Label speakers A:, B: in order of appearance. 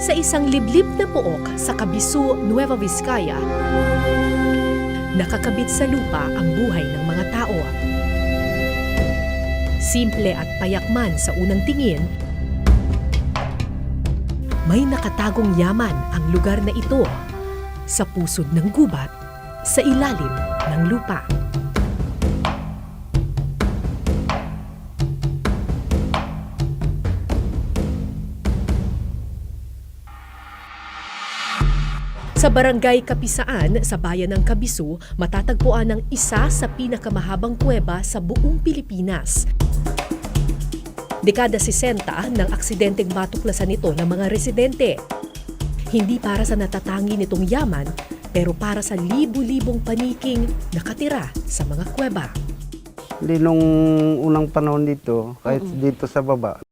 A: Sa isang liblib na pook sa Kabisu, Nueva Vizcaya, nakakabit sa lupa ang buhay ng mga tao. Simple at payakman sa unang tingin, may nakatagong yaman ang lugar na ito sa pusod ng gubat sa ilalim ng lupa. Sa Barangay Kapisaan sa bayan ng Kabisu, matatagpuan ang isa sa pinakamahabang kuweba sa buong Pilipinas. Dekada 60 nang aksidenteng matuklasan ito ng mga residente. Hindi para sa natatangi nitong yaman, pero para sa libu-libong paniking nakatira sa mga kuweba.
B: Hindi nung unang panahon dito, kahit dito sa baba,